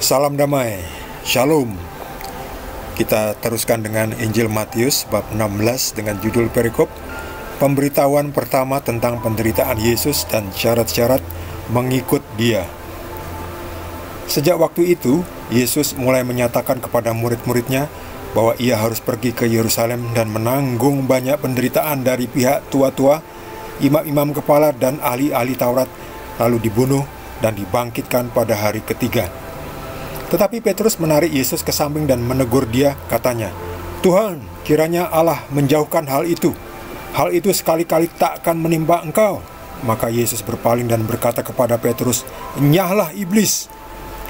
Salam damai, Shalom. Kita teruskan dengan Injil Matius bab 16 dengan judul perikop pemberitahuan pertama tentang penderitaan Yesus dan syarat-syarat mengikut Dia. Sejak waktu itu, Yesus mulai menyatakan kepada murid-muridnya bahwa Ia harus pergi ke Yerusalem dan menanggung banyak penderitaan dari pihak tua-tua, imam-imam kepala dan ahli-ahli Taurat, lalu dibunuh dan dibangkitkan pada hari ketiga. Tetapi Petrus menarik Yesus ke samping dan menegur dia, katanya, "Tuhan, kiranya Allah menjauhkan hal itu. Hal itu sekali-kali takkan menimpa engkau." Maka Yesus berpaling dan berkata kepada Petrus, "Enyahlah iblis,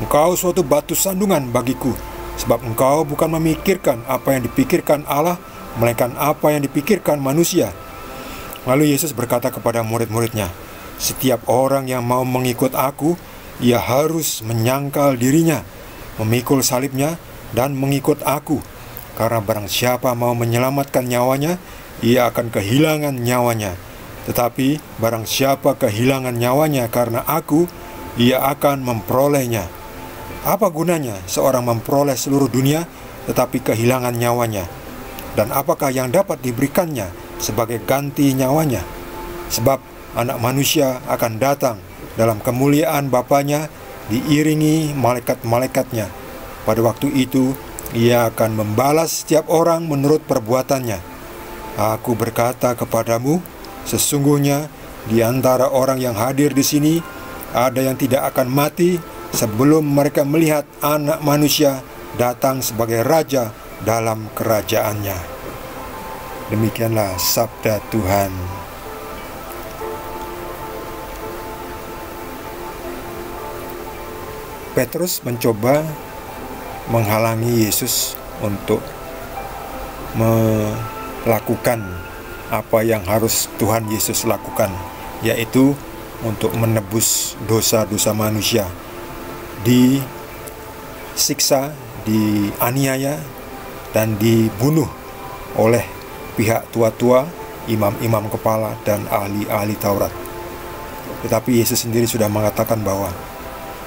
engkau suatu batu sandungan bagiku, sebab engkau bukan memikirkan apa yang dipikirkan Allah, melainkan apa yang dipikirkan manusia." Lalu Yesus berkata kepada murid-muridnya, "Setiap orang yang mau mengikut aku, ia harus menyangkal dirinya, memikul salibnya, dan mengikut aku. Karena barang siapa mau menyelamatkan nyawanya, ia akan kehilangan nyawanya. Tetapi barang siapa kehilangan nyawanya karena aku, ia akan memperolehnya. Apa gunanya seorang memperoleh seluruh dunia, tetapi kehilangan nyawanya? Dan apakah yang dapat diberikannya sebagai ganti nyawanya? Sebab Anak Manusia akan datang dalam kemuliaan Bapanya, diiringi malaikat-malaikatnya. Pada waktu itu, Ia akan membalas setiap orang menurut perbuatannya. Aku berkata kepadamu, sesungguhnya di antara orang yang hadir di sini, ada yang tidak akan mati sebelum mereka melihat Anak Manusia datang sebagai Raja dalam kerajaannya." Demikianlah sabda Tuhan. Petrus mencoba menghalangi Yesus untuk melakukan apa yang harus Tuhan Yesus lakukan, yaitu untuk menebus dosa-dosa manusia. Disiksa, dianiaya, dan dibunuh oleh pihak tua-tua, imam-imam kepala, dan ahli-ahli Taurat. Tetapi Yesus sendiri sudah mengatakan bahwa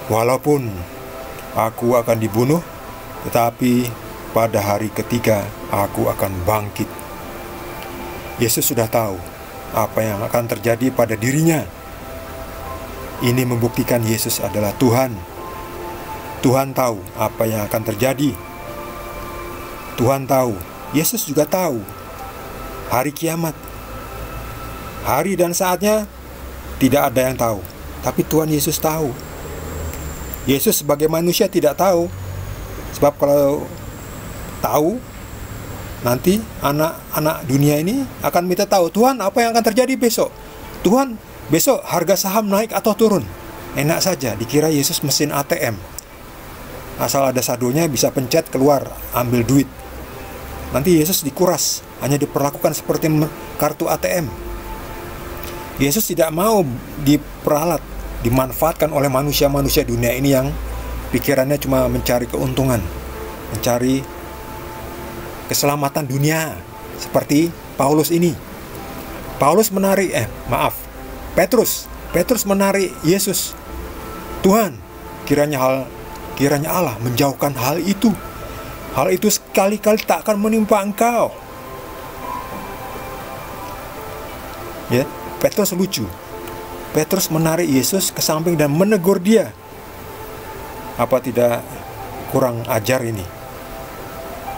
walaupun aku akan dibunuh, tetapi pada hari ketiga aku akan bangkit. Yesus sudah tahu apa yang akan terjadi pada dirinya. Ini membuktikan Yesus adalah Tuhan. Tuhan tahu apa yang akan terjadi. Tuhan tahu, Yesus juga tahu hari kiamat. Hari dan saatnya tidak ada yang tahu, tapi Tuhan Yesus tahu. Yesus sebagai manusia tidak tahu. Sebab kalau tahu, nanti anak-anak dunia ini akan minta tahu, "Tuhan, apa yang akan terjadi besok? Tuhan, besok harga saham naik atau turun?" Enak saja, dikira Yesus mesin ATM. Asal ada saldonya bisa pencet keluar, ambil duit. Nanti Yesus dikuras, hanya diperlakukan seperti kartu ATM. Yesus tidak mau diperalat, dimanfaatkan oleh manusia-manusia dunia ini yang pikirannya cuma mencari keuntungan, mencari keselamatan dunia, seperti Paulus ini. Petrus menarik Yesus. "Tuhan, kiranya Allah menjauhkan hal itu. Hal itu sekali-kali tak akan menimpa engkau." Ya, Petrus lucu. Petrus menarik Yesus ke samping dan menegur dia. Apa tidak kurang ajar ini?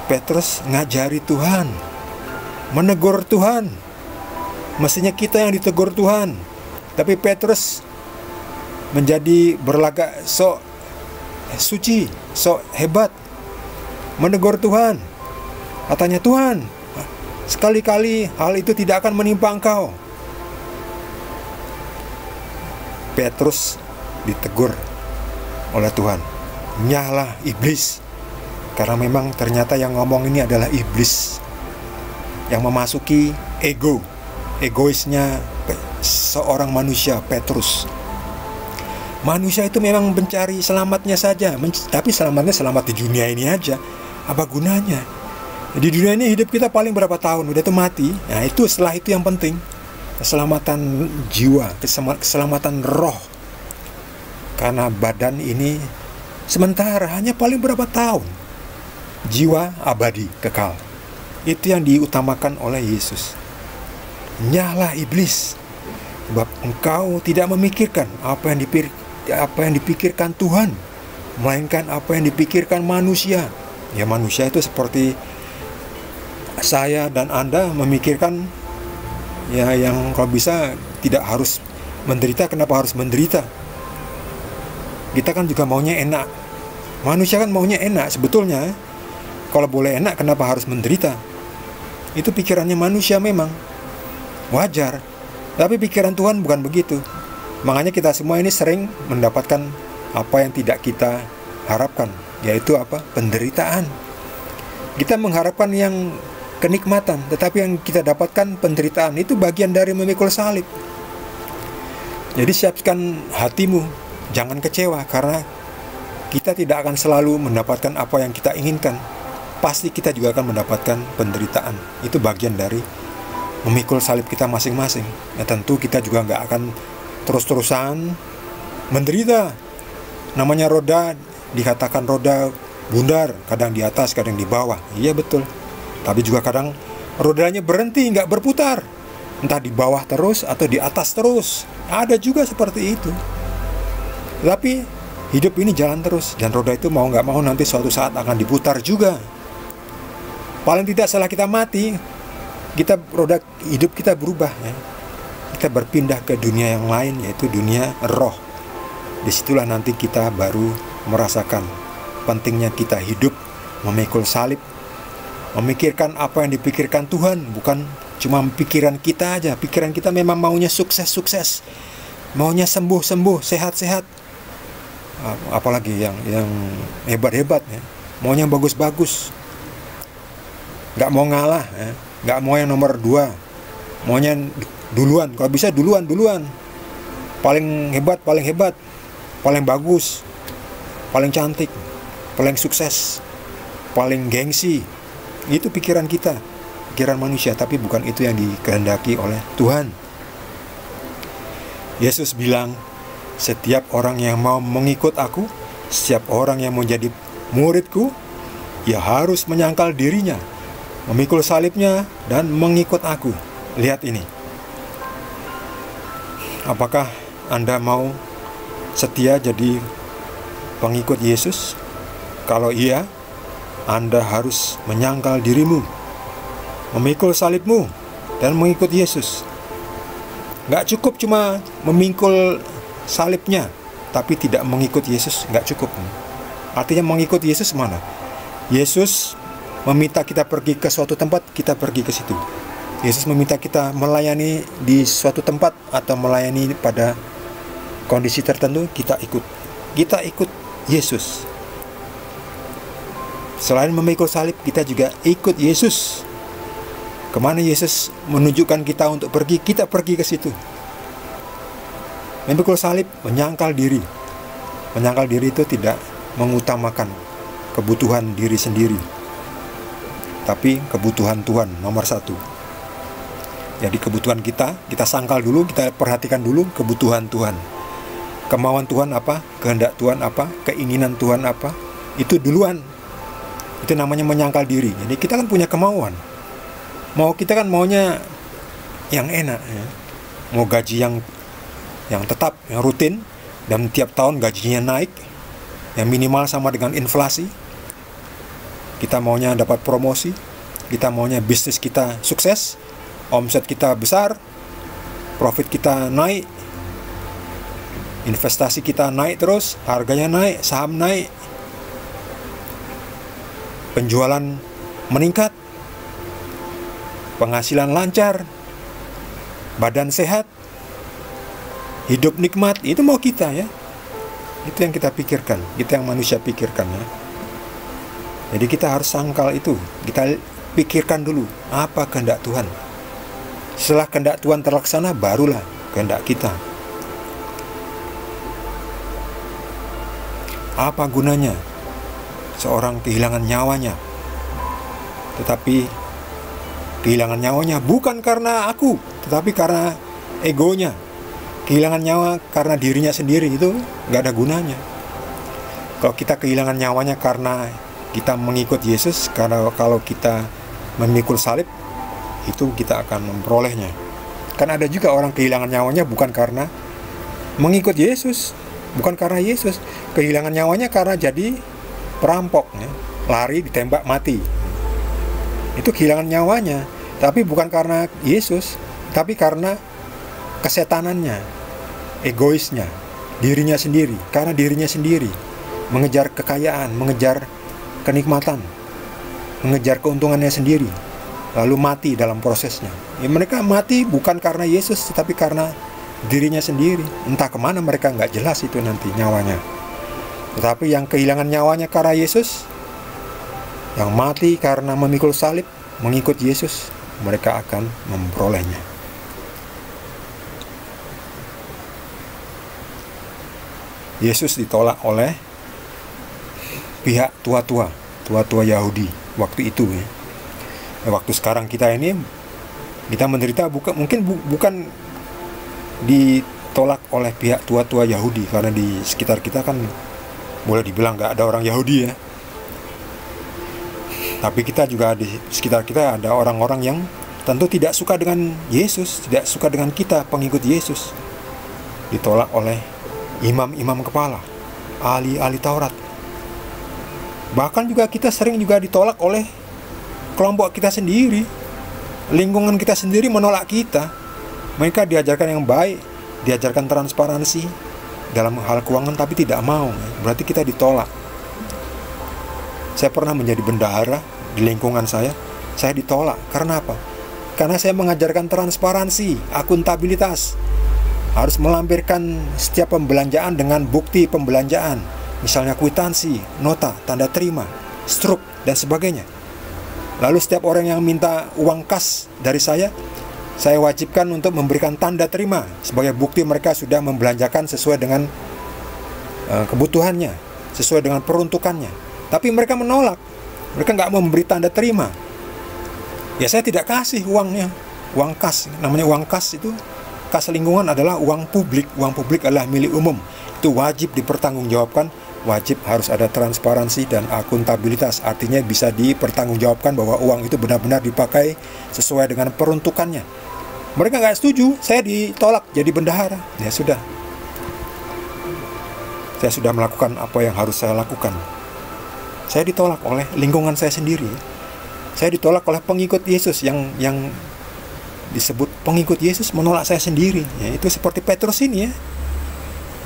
Petrus ngajari Tuhan, menegur Tuhan. Mestinya kita yang ditegur Tuhan. Tapi Petrus menjadi berlagak sok suci, sok hebat, menegur Tuhan. Katanya, "Tuhan, sekali-kali hal itu tidak akan menimpa engkau." Petrus ditegur oleh Tuhan, "Nyahlah iblis." Karena memang ternyata yang ngomong ini adalah iblis yang memasuki egoisnya seorang manusia, Petrus. Manusia itu memang mencari selamatnya saja, tapi selamat di dunia ini aja. Apa gunanya? Di dunia ini hidup kita paling berapa tahun, udah itu mati. Nah, itu setelah itu yang penting. Keselamatan jiwa, keselamatan roh. Karena badan ini Sementara hanya paling berapa tahun, jiwa abadi kekal. Itu yang diutamakan oleh Yesus. Nyahlah iblis, sebab engkau tidak memikirkan apa yang dipikirkan Tuhan, melainkan apa yang dipikirkan manusia. Ya, manusia itu seperti saya dan Anda memikirkan ya yang kalau bisa tidak harus menderita. Kenapa harus menderita? Kita kan juga maunya enak. Manusia kan maunya enak sebetulnya. Kalau boleh enak, kenapa harus menderita? Itu pikirannya manusia memang. Wajar. Tapi pikiran Tuhan bukan begitu. Makanya kita semua ini sering mendapatkan apa yang tidak kita harapkan, yaitu apa? Penderitaan. Kita mengharapkan yang kenikmatan, tetapi yang kita dapatkan penderitaan. Itu bagian dari memikul salib. Jadi siapkan hatimu, jangan kecewa, karena kita tidak akan selalu mendapatkan apa yang kita inginkan. Pasti kita juga akan mendapatkan penderitaan. Itu bagian dari memikul salib kita masing-masing. Ya, tentu kita juga nggak akan terus-terusan menderita. Namanya roda, dikatakan roda bundar, kadang di atas, kadang di bawah. Iya betul. Tapi juga kadang rodanya berhenti, nggak berputar. Entah di bawah terus atau di atas terus. Ada juga seperti itu. Tapi hidup ini jalan terus. Dan roda itu mau nggak mau nanti suatu saat akan diputar juga. Paling tidak setelah kita mati, roda hidup kita berubah ya. Kita berpindah ke dunia yang lain, yaitu dunia roh. Disitulah nanti kita baru merasakan pentingnya kita hidup memikul salib, memikirkan apa yang dipikirkan Tuhan, bukan cuma pikiran kita aja. Pikiran kita memang maunya sukses-sukses, maunya sembuh-sembuh, sehat-sehat, apalagi yang hebat-hebat ya. Maunya bagus-bagus, nggak mau ngalah ya. Nggak mau yang nomor 2, maunya duluan. Kalau bisa duluan, paling hebat, paling bagus, paling cantik, paling sukses, paling gengsi. Itu pikiran kita, pikiran manusia. Tapi bukan itu yang dikehendaki oleh Tuhan. Yesus bilang, setiap orang yang mau mengikut aku, setiap orang yang mau jadi muridku, ia harus menyangkal dirinya, memikul salibnya, dan mengikut aku. Lihat ini. Apakah Anda mau setia jadi pengikut Yesus? Kalau iya, Anda harus menyangkal dirimu, memikul salibmu, dan mengikut Yesus. Gak cukup cuma memikul salibnya, tapi tidak mengikut Yesus, gak cukup. Artinya mengikut Yesus mana? Yesus meminta kita pergi ke suatu tempat, kita pergi ke situ. Yesus meminta kita melayani di suatu tempat atau melayani pada kondisi tertentu, kita ikut. Kita ikut Yesus. Selain memikul salib, kita juga ikut Yesus. Kemana Yesus menunjukkan kita untuk pergi, kita pergi ke situ. Memikul salib, menyangkal diri. Menyangkal diri itu tidak mengutamakan kebutuhan diri sendiri, tapi kebutuhan Tuhan nomor 1. Jadi kebutuhan kita sangkal dulu, kita perhatikan dulu kebutuhan Tuhan. Kemauan Tuhan apa? Kehendak Tuhan apa? Keinginan Tuhan apa? Itu duluan. Itu namanya menyangkal diri. Jadi kita kan punya kemauan. Kita kan maunya yang enak ya. Mau gaji yang tetap, yang rutin, dan tiap tahun gajinya naik, yang minimal sama dengan inflasi. Kita maunya dapat promosi, kita maunya bisnis kita sukses, omset kita besar, profit kita naik, investasi kita naik terus, harganya naik, saham naik, penjualan meningkat, penghasilan lancar, badan sehat, hidup nikmat. Itu mau kita ya. Itu yang kita pikirkan, itu yang manusia pikirkan ya. Jadi kita harus sangkal itu. Kita pikirkan dulu apa kehendak Tuhan. Setelah kehendak Tuhan terlaksana, barulah kehendak kita. Apa gunanya seorang kehilangan nyawanya, tetapi kehilangan nyawanya bukan karena aku, tetapi karena egonya. Kehilangan nyawa karena dirinya sendiri, itu gak ada gunanya. Kalau kita kehilangan nyawanya karena kita mengikut Yesus, karena kalau kita memikul salib, itu kita akan memperolehnya. Kan ada juga orang kehilangan nyawanya bukan karena mengikut Yesus, bukan karena Yesus. Kehilangan nyawanya karena jadi perampok, ya. Lari ditembak mati. Itu kehilangan nyawanya, tapi bukan karena Yesus, tapi karena kesetanannya, egoisnya, dirinya sendiri. Karena dirinya sendiri mengejar kekayaan, mengejar kenikmatan, mengejar keuntungannya sendiri, lalu mati dalam prosesnya. Ya, mereka mati bukan karena Yesus, tetapi karena dirinya sendiri. Entah kemana mereka, nggak jelas itu nanti nyawanya. Tetapi yang kehilangan nyawanya karena Yesus, yang mati karena memikul salib, mengikut Yesus, mereka akan memperolehnya. Yesus ditolak oleh pihak tua-tua Yahudi waktu itu, ya. Waktu sekarang kita ini, kita menderita bukan ditolak oleh pihak tua-tua Yahudi, karena di sekitar kita kan boleh dibilang nggak ada orang Yahudi, ya. Tapi kita juga di sekitar kita ada orang-orang yang tentu tidak suka dengan Yesus, tidak suka dengan kita pengikut Yesus. Ditolak oleh imam-imam kepala, ahli-ahli Taurat. Bahkan juga kita sering juga ditolak oleh kelompok kita sendiri. Lingkungan kita sendiri menolak kita. Mereka diajarkan yang baik, diajarkan transparansi dalam hal keuangan, tapi tidak mau. Berarti kita ditolak. Saya pernah menjadi bendahara di lingkungan saya ditolak. Karena apa? Karena saya mengajarkan transparansi, akuntabilitas. Harus melampirkan setiap pembelanjaan dengan bukti pembelanjaan. Misalnya kwitansi, nota, tanda terima, struk, dan sebagainya. Lalu setiap orang yang minta uang kas dari saya wajibkan untuk memberikan tanda terima sebagai bukti mereka sudah membelanjakan sesuai dengan kebutuhannya, sesuai dengan peruntukannya. Tapi mereka menolak. Mereka nggak mau memberi tanda terima. Ya saya tidak kasih uangnya, uang kas. Namanya uang kas itu, kas lingkungan adalah uang publik. Uang publik adalah milik umum. Itu wajib dipertanggungjawabkan. Wajib harus ada transparansi dan akuntabilitas. Artinya bisa dipertanggungjawabkan bahwa uang itu benar-benar dipakai sesuai dengan peruntukannya. Mereka nggak setuju, saya ditolak jadi bendahara. Ya sudah, saya sudah melakukan apa yang harus saya lakukan. Saya ditolak oleh lingkungan saya sendiri. Saya ditolak oleh pengikut Yesus yang disebut pengikut Yesus menolak saya sendiri. Ya, itu seperti Petrus ini, ya,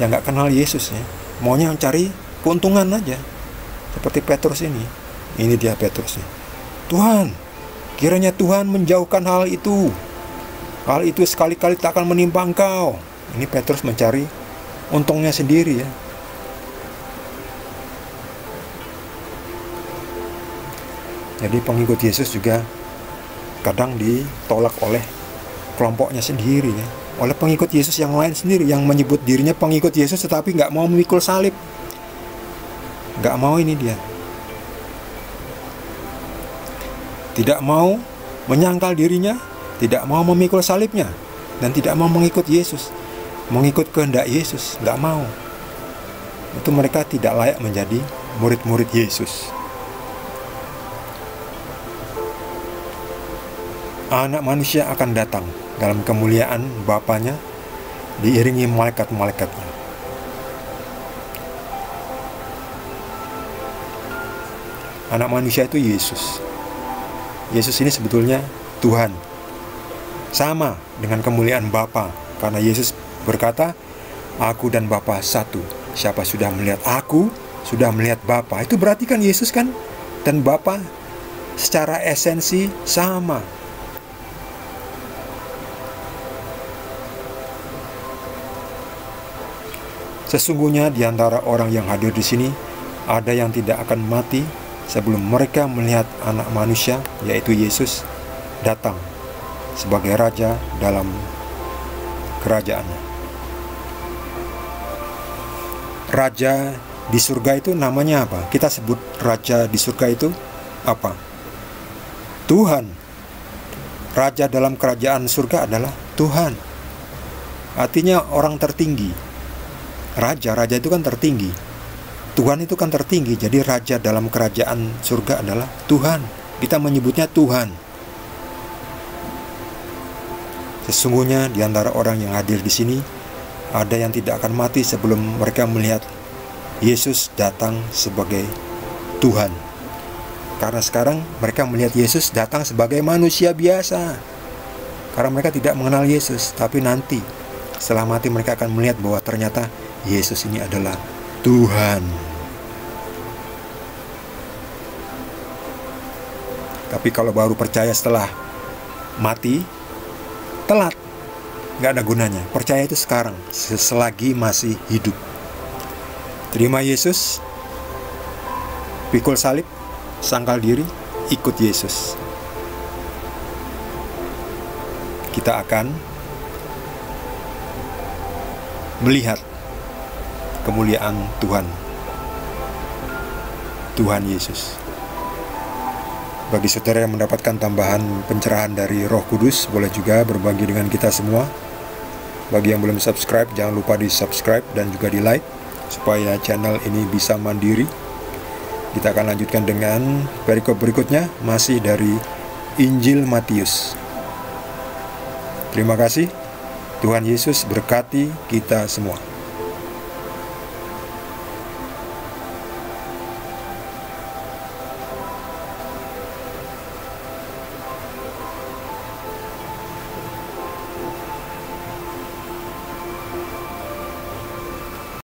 yang nggak kenal Yesus, ya. Maunya mencari keuntungan aja. Seperti Petrus ini. Ini dia Petrusnya. Tuhan, kiranya Tuhan menjauhkan hal itu. Hal itu sekali-kali tak akan menimpa engkau. Ini Petrus mencari untungnya sendiri, ya. Jadi pengikut Yesus juga kadang ditolak oleh kelompoknya sendiri, ya. Oleh pengikut Yesus yang lain sendiri, yang menyebut dirinya pengikut Yesus tetapi nggak mau memikul salib. Nggak mau, ini dia. Tidak mau menyangkal dirinya, tidak mau memikul salibnya, dan tidak mau mengikut Yesus, mengikut kehendak Yesus, nggak mau. Itu mereka tidak layak menjadi murid-murid Yesus. Anak manusia akan datang dalam kemuliaan Bapanya, diiringi malaikat-malaikatnya. Anak manusia itu Yesus. Yesus ini sebetulnya Tuhan, sama dengan kemuliaan Bapa, karena Yesus berkata, aku dan Bapa satu. Siapa sudah melihat aku, sudah melihat Bapa. Itu berarti kan Yesus kan dan Bapa secara esensi sama. Sesungguhnya di antara orang yang hadir di sini ada yang tidak akan mati sebelum mereka melihat Anak Manusia, yaitu Yesus, datang sebagai Raja dalam kerajaannya. Raja di surga itu namanya apa? Kita sebut Raja di surga itu apa? Tuhan. Raja dalam kerajaan surga adalah Tuhan. Artinya orang tertinggi. Raja itu kan tertinggi. Tuhan itu kan tertinggi, jadi raja dalam kerajaan surga adalah Tuhan. Kita menyebutnya Tuhan. Sesungguhnya di antara orang yang hadir di sini, ada yang tidak akan mati sebelum mereka melihat Yesus datang sebagai Tuhan. Karena sekarang mereka melihat Yesus datang sebagai manusia biasa. Karena mereka tidak mengenal Yesus, tapi nanti setelah mati mereka akan melihat bahwa ternyata Yesus ini adalah Tuhan. Tapi kalau baru percaya setelah mati, telat, gak ada gunanya. Percaya itu sekarang, selagi masih hidup. Terima Yesus, pikul salib, sangkal diri, ikut Yesus. Kita akan melihat kemuliaan Tuhan Yesus. Bagi saudara yang mendapatkan tambahan pencerahan dari Roh Kudus, boleh juga berbagi dengan kita semua. Bagi yang belum subscribe, jangan lupa di subscribe dan juga di like, supaya channel ini bisa mandiri. Kita akan lanjutkan dengan perikop berikutnya, masih dari Injil Matius. Terima kasih. Tuhan Yesus berkati kita semua.